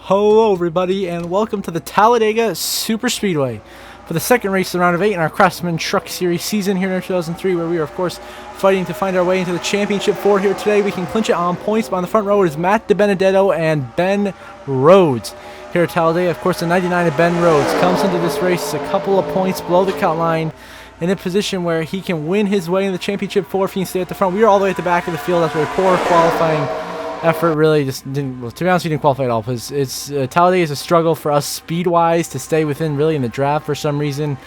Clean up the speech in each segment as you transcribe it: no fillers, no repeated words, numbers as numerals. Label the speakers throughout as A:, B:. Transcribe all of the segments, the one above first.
A: Hello everybody and welcome to the Talladega Superspeedway for the second race of the round of 8 in our Craftsman Truck Series season here in 2003, where we are of course fighting to find our way into the Championship 4 here today. We can clinch it on points, but on the front row is Matt DiBenedetto and Ben Rhodes. Here at Talladega, of course, the 99 of Ben Rhodes comes into this race a couple of points below the cut line in a position where he can win his way in the Championship 4 if he can stay at the front. We are all the way at the back of the field after a poor qualifying effort. Really just didn't, well, to be honest, he didn't qualify at all, because it's Talladega is a struggle for us speed-wise to stay within really in the draft for some reason.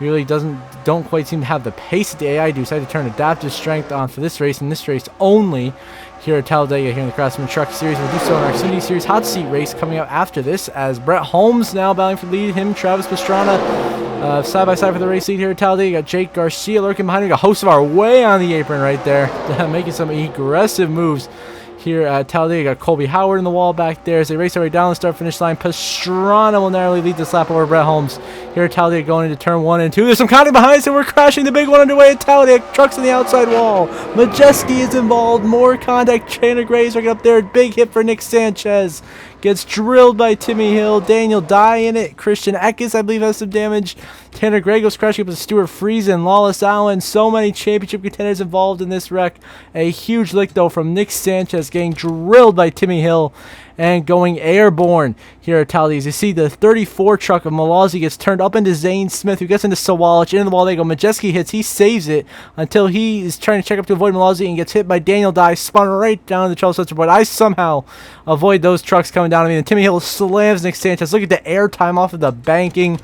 A: We really don't quite seem to have the pace that the AI do, so I had to turn adaptive strength on for this race, and this race only here at Talladega here in the Craftsman Truck Series. We'll do so in our Xfinity Series hot seat race coming up after this, as Brett Holmes now battling for the lead, him, Travis Pastrana, side by side for the race lead here at Talladega. You got Jake Garcia lurking behind. We got host of our way on the apron right there, making some aggressive moves here at Talladega. Got Colby Howard in the wall back there as they race their way down the start-finish line. Pastrana will narrowly lead this lap over Brett Holmes here at Talladega going into turn 1 and 2. There's some counting behind, so we're crashing the big one underway at Talladega. Trucks on the outside wall. Majeski is involved. More contact. Tanner Gray's right up there. Big hit for Nick Sanchez. Gets drilled by Timmy Hill. Daniel Dye in it. Christian Eckes, I believe, has some damage. Tanner Gray goes crashing up with Stuart Friesen. Lawless Allen. So many championship contenders involved in this wreck. A huge lick, though, from Nick Sanchez getting drilled by Timmy Hill and going airborne here at Talladega. You see the 34 truck of Malazzi gets turned up into Zane Smith, who gets into Sawalich. Into the wall they go. Majeski hits. He saves it until he is trying to check up to avoid Malazzi and gets hit by Daniel Dye. Spun right down the Charles Spencer board. I somehow avoid those trucks coming down to me. And Timmy Hill slams Nick Sanchez. Look at the air time off of the banking.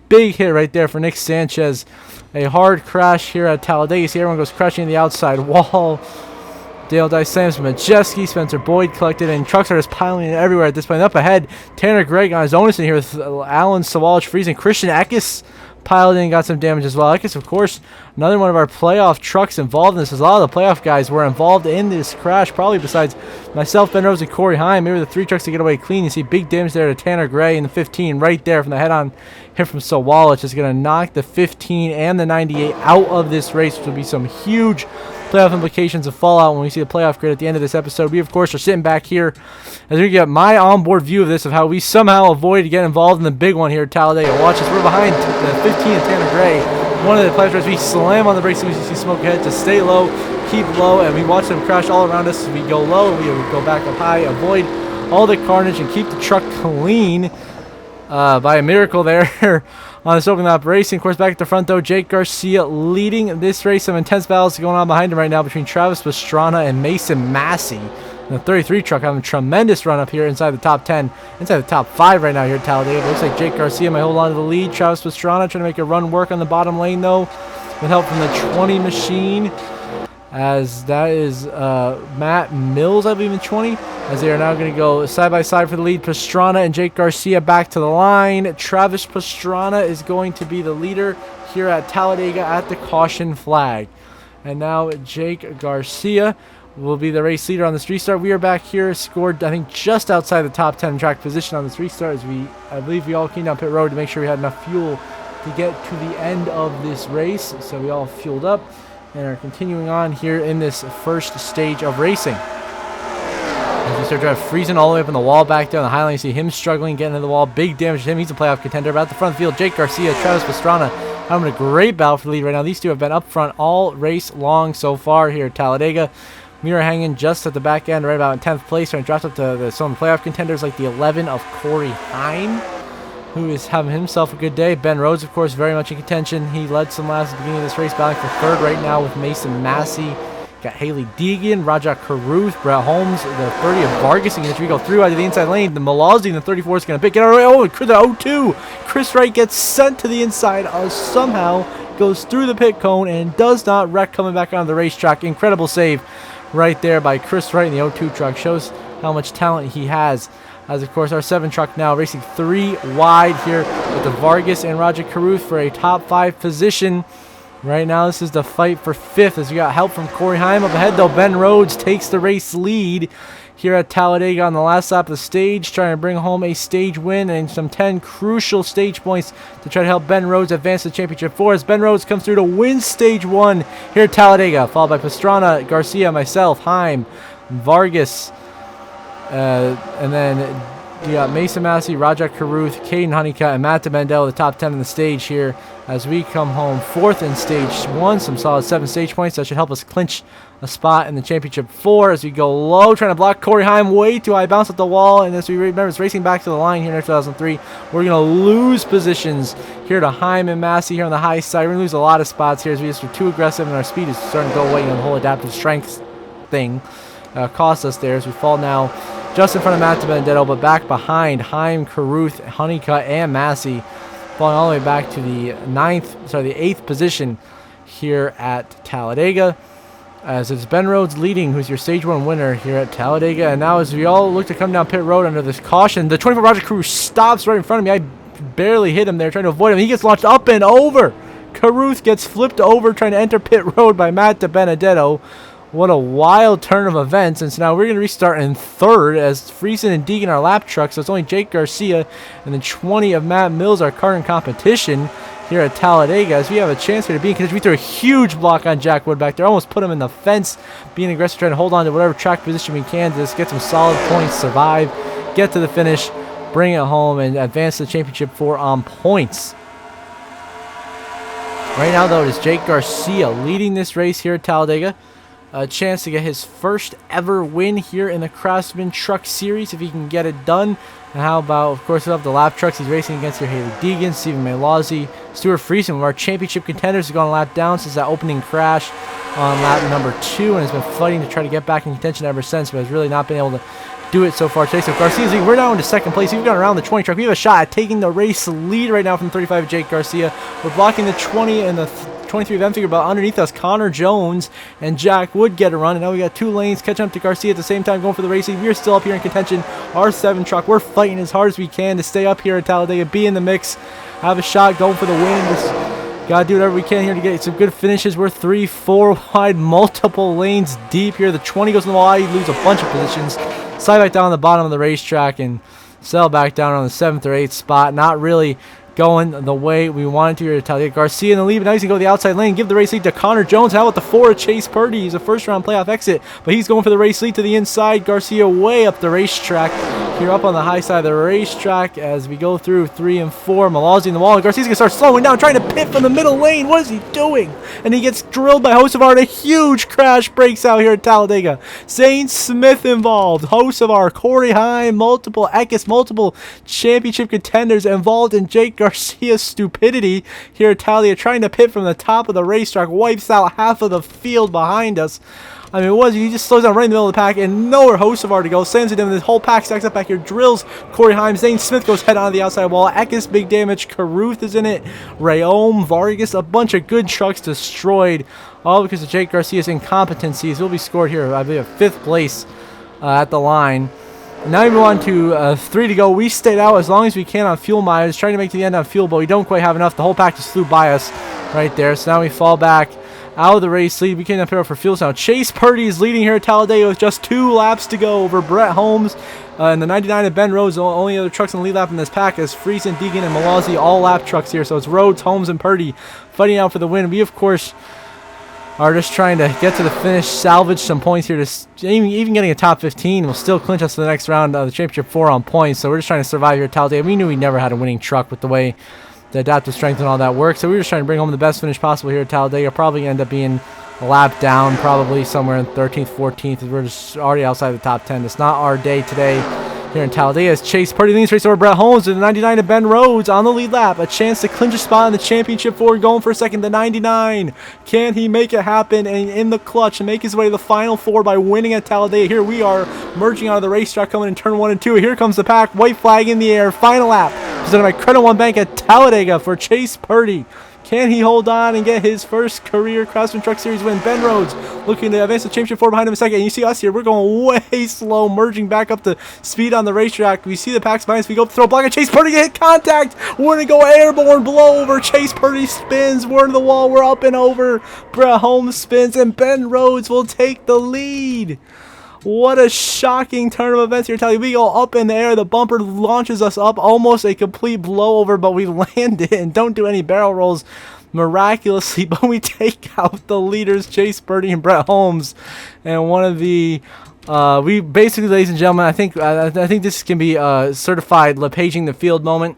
A: Big hit right there for Nick Sanchez. A hard crash here at Talladega. You see everyone goes crashing the outside wall. Dale Dye slams Majeski. Spencer Boyd collected, and trucks are just piling in everywhere at this point. Up ahead, Tanner Gregg on his own in here with Alan Sawalich freezing. Christian Eckes piled in and got some damage as well. Eckes, of course, another one of our playoff trucks involved in this. A lot of the playoff guys were involved in this crash, probably besides myself, Ben Rose, and Corey Heim. Maybe the 3 trucks to get away clean. You see big damage there to Tanner Gray in the 15 right there from the head-on hit from Sawalich. Is going to knock the 15 and the 98 out of this race, which will be some huge playoff implications of fallout when we see the playoff grid at the end of this episode. We, of course, are sitting back here as we get my onboard view of this, of how we somehow avoid getting involved in the big one here at Talladega. Watch us. We're behind the 15 and Tanner Gray. One of the playoff drives, we slam on the brakes as we see smoke ahead to stay low, keep low, and we watch them crash all around us as we go low. We go back up high, avoid all the carnage, and keep the truck clean by a miracle there. On this opening lap racing. Of course, back at the front, though, Jake Garcia leading this race. Some intense battles going on behind him right now between Travis Pastrana and Mason Massey. And the 33 truck having a tremendous run up here inside the top 10, inside the top 5 right now here at Talladega. It looks like Jake Garcia might hold on to the lead. Travis Pastrana trying to make a run work on the bottom lane, though, with help from the 20 machine. As that is Matt Mills, I believe, in 20. As they are now going to go side by side for the lead. Pastrana and Jake Garcia back to the line. Travis Pastrana is going to be the leader here at Talladega at the caution flag. And now Jake Garcia will be the race leader on this restart. We are back here, scored, I think, just outside the top 10 track position on this restart, as I believe we all came down pit road to make sure we had enough fuel to get to the end of this race. So we all fueled up and are continuing on here in this first stage of racing. As we start driving, freezing all the way up in the wall back there on the high line. You see him struggling, getting into the wall. Big damage to him. He's a playoff contender. But at the front field, Jake Garcia, Travis Pastrana having a great battle for the lead right now. These two have been up front all race long so far here at Talladega. We are hanging just at the back end, right about in 10th place. And dropped up to some playoff contenders like the 11 of Corey Heim, who is having himself a good day. Ben Rhodes, of course, very much in contention. He led some last at the beginning of this race, battling for 3rd right now with Mason Massey. Got Haley Deegan, Raja Caruth, Brett Holmes, the 30 of Vargas. And as we go through out of the inside lane, the Malazzi in the 34 is going to pick it out. Oh, the 02. Chris Wright gets sent to the inside. Somehow goes through the pit cone and does not wreck coming back onto the racetrack. Incredible save right there by Chris Wright in the 02 truck. Shows how much talent he has. As, of course, our 7 truck now racing 3 wide here with the Vargas and Raja Caruth for a top 5 position. Right now, this is the fight for 5th as we got help from Corey Heim. Up ahead, though, Ben Rhodes takes the race lead here at Talladega on the last lap of the stage, trying to bring home a stage win and some 10 crucial stage points to try to help Ben Rhodes advance to the Championship 4 as Ben Rhodes comes through to win stage 1 here at Talladega, followed by Pastrana, Garcia, myself, Heim, Vargas, and then You got Mason Massey, Rajat Caruth, Caden Honeycutt, and Matt DeMendel, the top 10 on the stage here as we come home 4th in stage 1. Some solid 7 stage points that should help us clinch a spot in the championship 4 as we go low, trying to block Corey Heim way too high, bounce at the wall, and as we remember, it's racing back to the line here in 2003. We're going to lose positions here to Heim and Massey here on the high side. We're going to lose a lot of spots here as we just were too aggressive and our speed is starting to go away. The whole adaptive strength thing cost us there as we fall now just in front of Matt DeBenedetto, but back behind Heim, Caruth, Honeycutt, and Massey, falling all the way back to the 8th position here at Talladega. As it's Ben Rhodes leading, who's your stage 1 winner here at Talladega. And now as we all look to come down pit road under this caution, the 24 Roger Crew stops right in front of me. I barely hit him there trying to avoid him. He gets launched up and over. Caruth gets flipped over trying to enter pit road by Matt DeBenedetto. What a wild turn of events. And so now we're going to restart in 3rd as Friesen and Deegan are lap trucks. So it's only Jake Garcia and the 20 of Matt Mills, our current competition here at Talladega, as we have a chance here to be in contention. We threw a huge block on Jack Wood back there, almost put him in the fence, being aggressive, trying to hold on to whatever track position we can to just get some solid points, survive, get to the finish, bring it home, and advance to the championship 4 on points. Right now, though, it is Jake Garcia leading this race here at Talladega. A chance to get his first ever win here in the Craftsman Truck Series if he can get it done. And how about, of course, we have the lap trucks he's racing against here: Haley Deegan, Stephen Malazzi, Stuart Friesen, one of our championship contenders, has gone a lap down since that opening crash on lap number 2 and has been fighting to try to get back in contention ever since, but has really not been able to do it so far today. So Garcia's leading. We're now into 2nd place. We've gone around the 20 truck. We have a shot at taking the race lead right now from 35 Jake Garcia. We're blocking the 20 and the 23 of them figure, but underneath us, Connor Jones and Jack Wood get a run, and now we got 2 lanes catching up to Garcia at the same time, going for the racing. We're still up here in contention. Our 7 truck, we're fighting as hard as we can to stay up here at Talladega, be in the mix, have a shot, going for the win. Just gotta do whatever we can here to get some good finishes. We're 3-4 wide, multiple lanes deep here. The 20 goes in the wall, you lose a bunch of positions, slide back down the bottom of the racetrack and settle back down on the 7th or 8th spot. Not really going the way we wanted to here at Talladega. Garcia in the lead, but now he's going to go the outside lane, give the race lead to Connor Jones. How about the 4 Chase Purdy? He's a first-round playoff exit, but he's going for the race lead to the inside. Garcia way up the racetrack here up on the high side of the racetrack as we go through 3 and 4. Malazzi in the wall, and Garcia's going to start slowing down, trying to pit from the middle lane. What is he doing? And he gets drilled by Hocevar, and a huge crash breaks out here at Talladega. Zane Smith involved, Hocevar, Corey Heim, multiple Eckes, multiple championship contenders involved in Jake Garcia's stupidity here at Talladega, trying to pit from the top of the racetrack, wipes out half of the field behind us. I mean, he just slows down right in the middle of the pack and nowhere Hocevar to go. Sends it in, the whole pack stacks up back here, drills Corey Heim. Zane Smith goes head on to the outside wall. Eckes, big damage. Caruth is in it. Rayom, Vargas, a bunch of good trucks destroyed, all because of Jake Garcia's incompetencies. He'll be scored here, I believe, 5th place at the line. Now we move on to 3 to go. We stayed out as long as we can on fuel mileage, trying to make to the end on fuel, but we don't quite have enough. The whole pack just flew by us right there. So now we fall back out of the race lead. We can't up here for fuel now. Chase Purdy is leading here at Talladega with just 2 laps to go over Brett Holmes and the 99 of Ben Rhodes, the only other trucks in the lead lap in this pack, as Friesen, Deegan, and Malazzi all lap trucks here. So it's Rhodes, Holmes, and Purdy fighting out for the win. We, of course, are just trying to get to the finish, salvage some points here. To even getting a top 15 will still clinch us to the next round of the championship 4 on points. So we're just trying to survive here at Talladega. We knew we never had a winning truck with the way the adaptive strength and all that works. So we were just trying to bring home the best finish possible here at Talladega. Probably end up being a lap down, probably somewhere in 13th, 14th. We're just already outside the top 10. It's not our day today here in Talladega. As Chase Purdy leads race over Brett Holmes with the 99 of Ben Rhodes on the lead lap. A chance to clinch a spot in the championship 4, going for a second. The 99. Can he make it happen and in the clutch and make his way to the final 4 by winning at Talladega? Here we are merging out of the racetrack, coming in turn 1 and 2. Here comes the pack. White flag in the air. Final lap presented by Credit One Bank at Talladega for Chase Purdy. Can he hold on and get his first career Craftsman Truck Series win? Ben Rhodes looking to advance the championship 4 behind him a second. And you see us here. We're going way slow, merging back up to speed on the racetrack. We see the packs behind us. We go up to throw a block at Chase Purdy. Hit contact. We're going to go airborne, blow over. Chase Purdy spins. We're into the wall. We're up and over. Brett Holmes spins, and Ben Rhodes will take the lead. What a shocking turn of events here. We go up in the air. The bumper launches us up. Almost a complete blowover, but we land it and don't do any barrel rolls miraculously. But we take out the leaders, Chase Purdy and Brett Holmes. And one of the We basically, ladies and gentlemen, I think this can be a certified LePaging the field moment.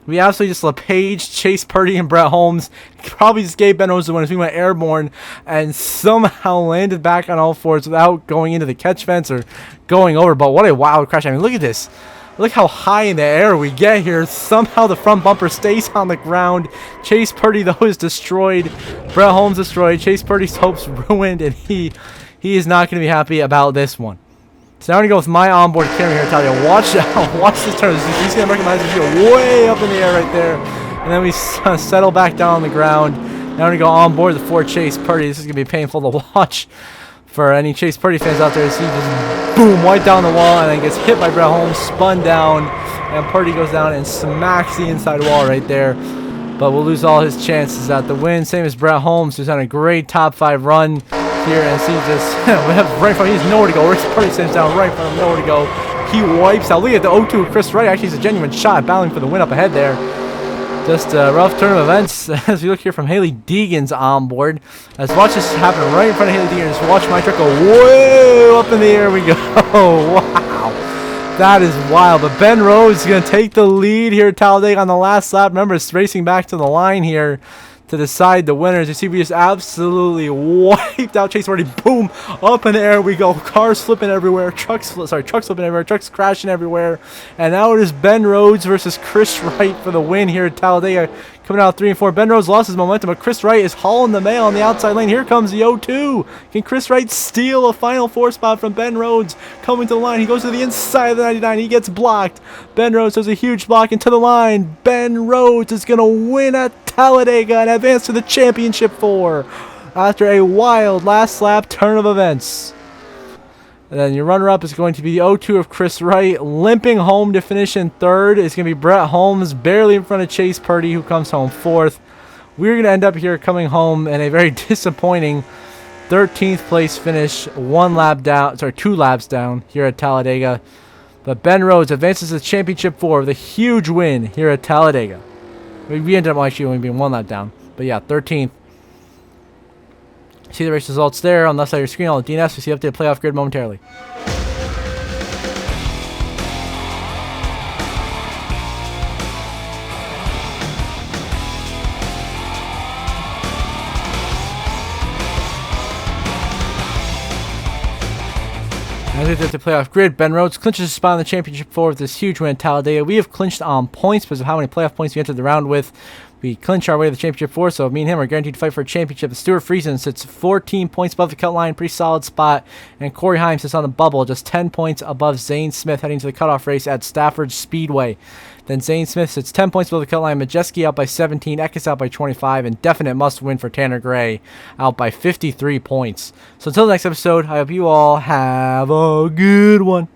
A: We absolutely just LePage, Chase Purdy, and Brett Holmes. Probably just gave Ben Rhodes the win as we went airborne and somehow landed back on all fours without going into the catch fence or going over. But what a wild crash. I mean, look at this. Look how high in the air we get here. Somehow the front bumper stays on the ground. Chase Purdy, though, is destroyed. Brett Holmes destroyed. Chase Purdy's hopes ruined, and he is not going to be happy about this one. So now we're going to go with my onboard camera here, Talia. Watch this turn. You see them recognize the shield way up in the air right there. And then we settle back down on the ground. Now we're going to go on board the Ford Chase Purdy. This is going to be painful to watch for any Chase Purdy fans out there. To see just boom, right down the wall, and then gets hit by Brett Holmes, spun down, and Purdy goes down and smacks the inside wall right there. But we'll lose all his chances at the win. Same as Brett Holmes, who's on a great top 5 run here, and see just we have right in front. He has nowhere to go. Rick's Purdy sends down right in front of him, nowhere to go. He wipes out. Look at the 0-2 of Chris Wright. Actually, it's a genuine shot, battling for the win up ahead there. Just a rough turn of events as we look here from Haley Deegan's onboard. Let's watch this happen right in front of Haley Deegan. Just watch my truck go way up in the air. We go. Wow. That is wild. But Ben Rhodes is going to take the lead here at Talladega on the last lap. Remember, it's racing back to the line here to decide the winners. You see, we just absolutely wiped out Chase Purdy. Boom, up in the air we go. Cars flipping everywhere. Trucks flipping everywhere. Trucks crashing everywhere. And now it is Ben Rhodes versus Chris Wright for the win here at Talladega. Coming out 3 and 4. Ben Rhodes lost his momentum, but Chris Wright is hauling the mail on the outside lane. Here comes the 0-2. Can Chris Wright steal a final 4 spot from Ben Rhodes? Coming to the line. He goes to the inside of the 99. He gets blocked. Ben Rhodes does a huge block into the line. Ben Rhodes is going to win at Talladega and advance to the championship 4 after a wild last lap turn of events. And then your runner-up is going to be the 0-2 of Chris Wright. Limping home to finish in 3rd is going to be Brett Holmes, barely in front of Chase Purdy, who comes home 4th. We're going to end up here coming home in a very disappointing 13th place finish, 2 laps down here at Talladega. But Ben Rhodes advances to the championship 4 with a huge win here at Talladega. We ended up actually only being 1 lap down. But yeah, 13th. See the race results there on the left side of your screen. All the DNS. We see updated playoff grid momentarily. As we did the playoff grid, Ben Rhodes clinches a spot in the championship 4 with this huge win at Talladega. We have clinched on points because of how many playoff points we entered the round with. We clinch our way to the championship 4, so me and him are guaranteed to fight for a championship. Stuart Friesen sits 14 points above the cut line, pretty solid spot. And Corey Heim sits on the bubble, just 10 points above Zane Smith heading to the cutoff race at Stafford Speedway. Then Zane Smith sits 10 points below the cut line. Majeski out by 17, Eckes out by 25, and definite must win for Tanner Gray out by 53 points. So until the next episode, I hope you all have a good one.